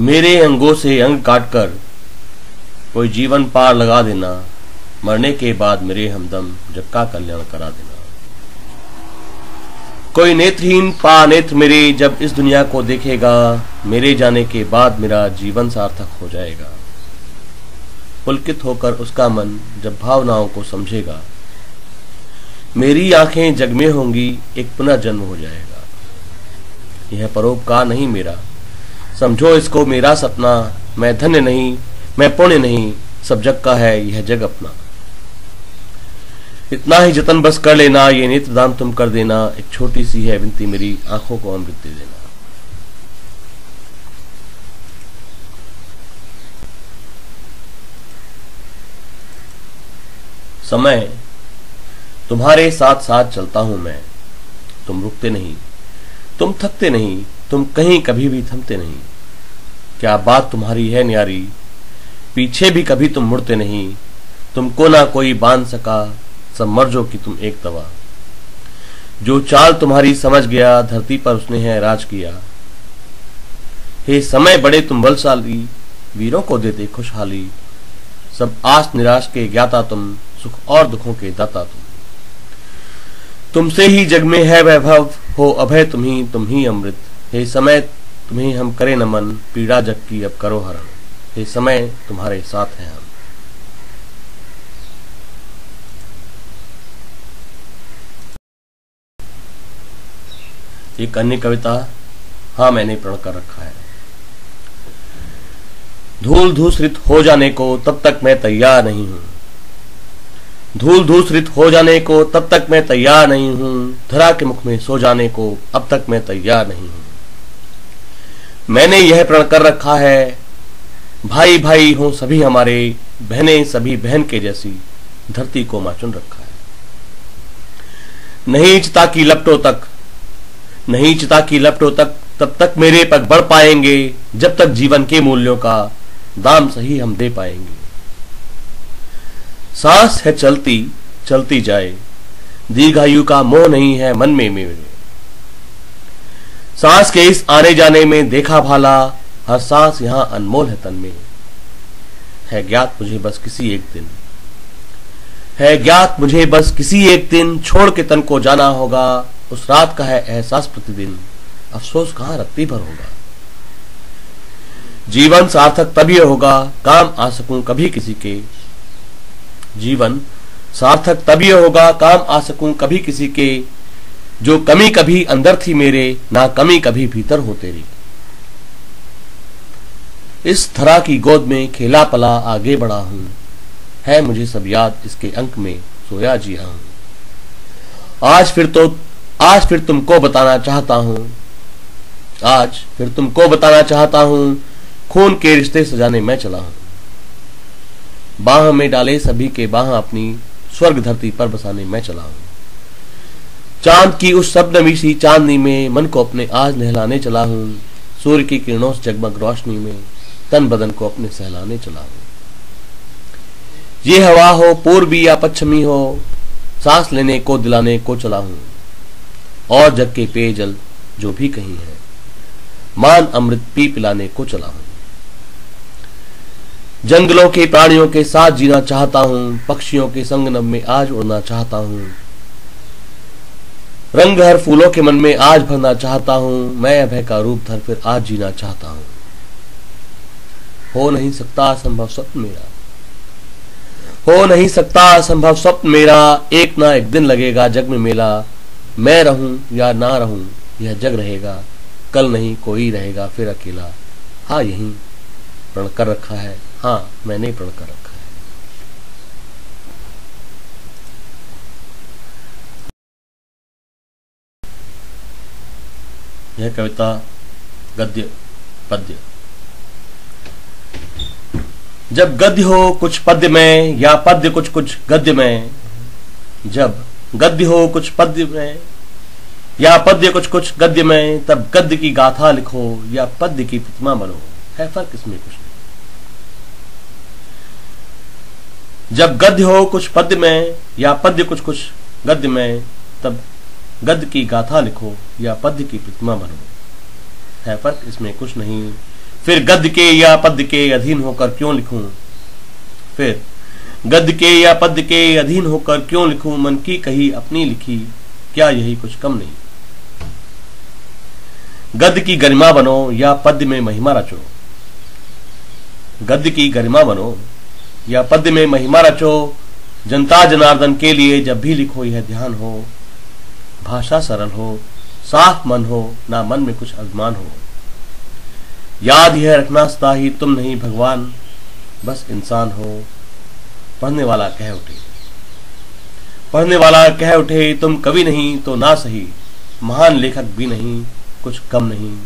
मेरे अंगों से अंग काटकर कोई जीवन पार लगा देना, मरने के बाद मेरे हमदम जग का कल्याण करा देना। कोई नेत्रहीन पा नेत्र मेरे जब इस दुनिया को देखेगा, मेरे जाने के बाद मेरा जीवन सार्थक हो जाएगा। पुलकित होकर उसका मन जब भावनाओं को समझेगा, मेरी आंखें जग में होंगी, एक पुनर्जन्म हो जाएगा। यह परोपकार नहीं मेरा, समझो इसको मेरा सपना। मैं धन्य नहीं, मैं पुण्य नहीं, सब जग का है यह जग अपना। इतना ही जतन बस कर लेना, ये नेत्रदान तुम कर देना। एक छोटी सी है विनती मेरी, आंखों को अमृत दे देना। समय तुम्हारे साथ साथ चलता हूं मैं, तुम रुकते नहीं, तुम थकते नहीं, तुम कहीं कभी भी थमते नहीं। क्या बात तुम्हारी है न्यारी, पीछे भी कभी तुम मुड़ते नहीं। तुमको ना कोई बांध सका, सब मर्जों की तुम एक तवा। जो चाल तुम्हारी समझ गया, धरती पर उसने है राज किया। हे समय बड़े तुम बलशाली, वीरों को देते खुशहाली। सब आस निराश के ज्ञाता तुम, सुख और दुखों के दाता तुम। तुमसे ही जग में है वैभव, हो अभय तुम ही अमृत। हे समय तुम्हें हम करें नमन, पीड़ा जग की अब करो हरण। हे समय तुम्हारे साथ हैं हम। एक अन्य कविता, हाँ मैंने प्रण कर रखा है। धूल धूसरित हो जाने को तब तक मैं तैयार नहीं हूं। धूल धूसरित हो जाने को तब तक मैं तैयार नहीं हूं। धरा के मुख में सो जाने को अब तक मैं तैयार नहीं हूं। मैंने यह प्रण कर रखा है, भाई भाई हों सभी हमारे, बहनें सभी बहन के जैसी, धरती को मां चुन रखा है। नहीं चिता की लपटों तक, नहीं चिता की लपटों तक, तब तक मेरे पग बढ़ पाएंगे, जब तक जीवन के मूल्यों का दाम सही हम दे पाएंगे। सांस है चलती चलती जाए, दीर्घायु का मोह नहीं है मन में मेरे। सांस के इस आने जाने में देखा भाला, हर सांस यहां अनमोल है तन में। है ज्ञात मुझे बस किसी एक दिन, है ज्ञात मुझे बस किसी एक दिन, छोड़ के तन को जाना होगा। उस रात का है एहसास प्रतिदिन, अफसोस कहां रत्ती भर होगा। जीवन सार्थक तभी होगा, काम आ सकूं कभी किसी के। जीवन सार्थक तभी होगा, काम आ सकूं कभी किसी के। जो कमी कभी अंदर थी मेरे, ना कमी कभी भीतर हो तेरी। इस धरा की गोद में खेला पला आगे बढ़ा हूं, है मुझे सब याद इसके अंक में सोया जिया हूं। आज फिर तुमको बताना चाहता हूं, आज फिर तुमको बताना चाहता हूं, खून के रिश्ते सजाने मैं चला हूं। बाह में डाले सभी के बाह अपनी, स्वर्ग धरती पर बसाने मैं चला हूं। चांद की उस शबनमी सी चांदनी में, मन को अपने आज नहलाने चला हूं। सूर्य की किरणों से जगमग रोशनी में, तन बदन को अपने सहलाने चला हूं। ये हवा हो पूर्वी या पश्चिमी हो, सांस लेने को दिलाने को चला हूं। और जग के पेयजल जो भी कहीं है, मान अमृत पी पिलाने को चला हूं। जंगलों के प्राणियों के साथ जीना चाहता हूं, पक्षियों के संगम में आज उड़ना चाहता हूं। रंग हर फूलों के मन में आज भरना चाहता हूं, मैं अभय का रूप धर फिर आज जीना चाहता हूं। हो नहीं सकता असंभव स्वप्न मेरा, हो नहीं सकता असंभव स्वप्न मेरा। एक ना एक दिन लगेगा जग में मेला, मैं रहूं या ना रहूं यह जग रहेगा। कल नहीं कोई रहेगा फिर अकेला, हाँ यही प्रण कर रखा है, हाँ मैंने प्रण कर रखा है। यह कविता गद्य पद्य। जब गद्य हो कुछ पद्य में, या पद्य कुछ कुछ गद्य में। जब गद्य हो कुछ पद्य में, या पद्य कुछ कुछ गद्य में, तब गद्य की गाथा लिखो या पद्य की प्रतिमा बनो। है फर्क इसमें कुछ नहीं। जब गद्य हो कुछ पद्य में, या पद्य कुछ कुछ गद्य में, तब गद्य की गाथा लिखो या पद्य की प्रतिमा बनो। है फर्क इसमें कुछ नहीं। फिर गद्य के या पद्य के अधीन होकर क्यों लिखूं, फिर गद्य के या पद्य के अधीन होकर क्यों लिखूं, मन की कही अपनी लिखी, क्या यही कुछ कम नहीं। गद्य की गरिमा बनो या पद्य में महिमा रचो, गद्य की गरिमा बनो या पद्य में महिमा रचो, जनता जनार्दन के लिए जब भी लिखो यह ध्यान हो, भाषा सरल हो, साफ मन हो, ना मन में कुछ अभिमान हो। याद यह रखना सदा ही तुम नहीं भगवान, बस इंसान हो। पढ़ने वाला कह उठे, पढ़ने वाला कह उठे, तुम कवि नहीं तो ना सही, महान लेखक भी नहीं, कुछ कम नहीं,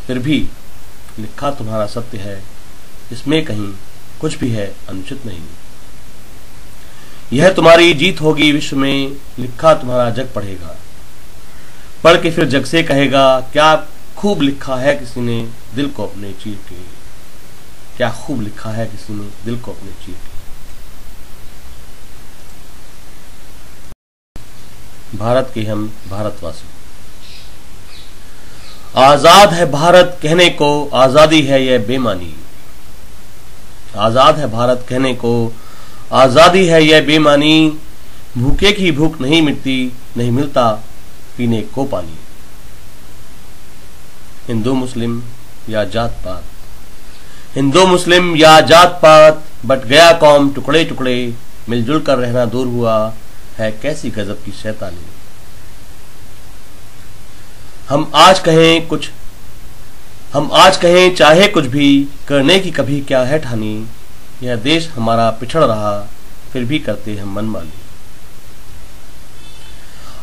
फिर भी लिखा तुम्हारा सत्य है, इसमें कहीं कुछ भी है अनुचित नहीं। यह तुम्हारी जीत होगी विश्व में, लिखा तुम्हारा जग पढ़ेगा, पढ़ के फिर जग से कहेगा, क्या खूब लिखा है किसी ने दिल को अपने चीर के, क्या खूब लिखा है किसी ने दिल को अपने चीर के। भारत के हम भारतवासी। आजाद है भारत कहने को, आजादी है यह बेमानी, आजाद है भारत कहने को, आजादी है यह बेमानी, भूखे की भूख नहीं मिटती, नहीं मिलता पीने को पानी। हिंदू मुस्लिम या जात पात, हिंदू मुस्लिम या जात पात, बट गया कौम टुकड़े टुकड़े, मिलजुल कर रहना दूर हुआ, है कैसी गजब की शैतानी। हम आज कहें चाहे कुछ भी, करने की कभी क्या है ठानी, यह देश हमारा पिछड़ रहा, फिर भी करते हम मनमानी।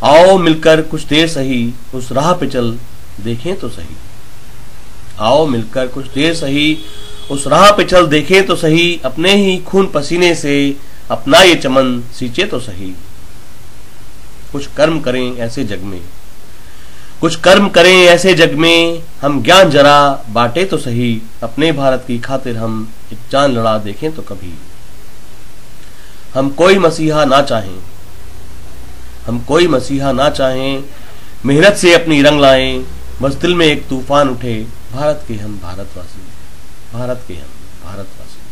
आओ मिलकर कुछ देर सही, उस राह पे चल देखें तो सही, आओ मिलकर कुछ देर सही, उस राह पे चल देखें तो सही, अपने ही खून पसीने से अपना ये चमन सींचे तो सही। कुछ कर्म करें ऐसे जग में, कुछ कर्म करें ऐसे जग में, हम ज्ञान जरा बांटे तो सही, अपने भारत की खातिर हम एक जान लड़ा देखें तो कभी। हम कोई मसीहा ना चाहें, हम कोई मसीहा ना चाहें, मेहनत से अपनी रंग लाएं, बस दिल में एक तूफान उठे, भारत के हम भारतवासी, भारत के हम भारतवासी।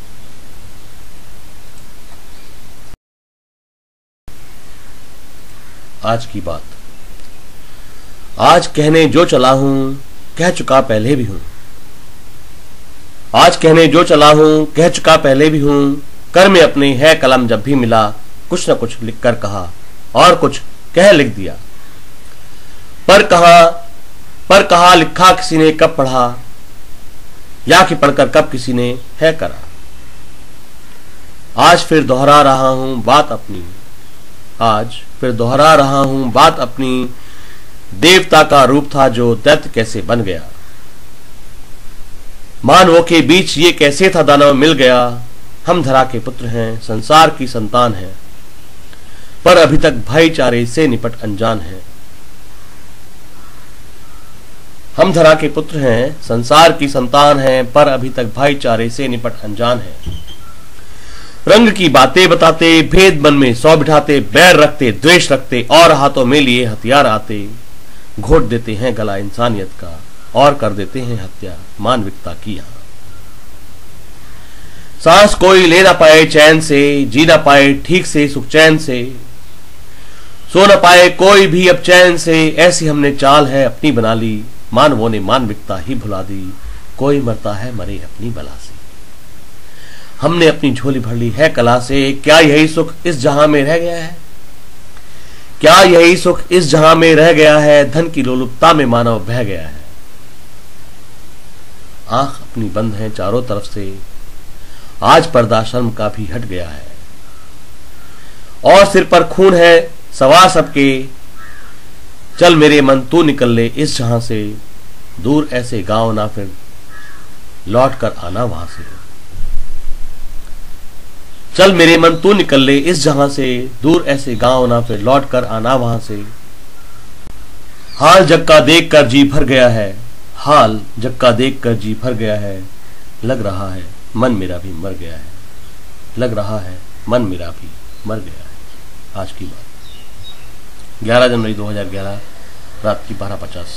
आज की बात। आज कहने जो चला हूं, कह चुका पहले भी हूं, आज कहने जो चला हूं, कह चुका पहले भी हूं, कर में अपने है कलम जब भी मिला, कुछ न कुछ लिख कर कहा और कुछ कह लिख दिया। पर कहा लिखा किसी ने कब पढ़ा, या कि पढ़कर कब किसी ने है करा। आज फिर दोहरा रहा हूं बात अपनी, आज फिर दोहरा रहा हूं बात अपनी, देवता का रूप था जो दैत्य कैसे बन गया, मानवों के बीच ये कैसे था दानव मिल गया। हम धरा के पुत्र हैं, संसार की संतान हैं, पर अभी तक भाईचारे से निपट अनजान है। हम धरा के पुत्र हैं, संसार की संतान हैं, पर अभी तक भाईचारे से निपट अनजान है। रंग की बातें बताते, भेद मन में 100 बिठाते, बैर रखते, द्वेष रखते और हाथों में लिए हथियार आते, घोट देते हैं गला इंसानियत का और कर देते हैं हत्या मानविकता की। यहां सांस कोई ले ना पाए चैन से, जी ना पाए ठीक से सुख चैन से, सो न पाए कोई भी अब चैन से, ऐसी हमने चाल है अपनी बना ली, मानवों ने मानविकता ही भुला दी, कोई मरता है मरे अपनी बला से। हमने अपनी झोली भर ली है कला से, क्या यही सुख इस जहां में रह गया है, क्या यही सुख इस जहां में रह गया है, धन की लोलुपता में मानव बह गया है। आंख अपनी बंद है चारों तरफ से, आज पर्दा शर्म का भी हट गया है, और सिर पर खून है सवार सबके, चल मेरे मन तू निकल ले इस जहां से, दूर ऐसे गांव ना फिर लौट कर आना वहां से। चल मेरे मन तू निकल ले इस जहां से, दूर ऐसे गांव ना फिर लौट कर आना वहां से। हाल जग का देख कर जी भर गया है, हाल जग का देख कर जी भर गया है, लग रहा है मन मेरा भी मर गया है, लग रहा है मन मेरा भी मर गया है। आज की बात 11 जनवरी 2011 रात की 12:50।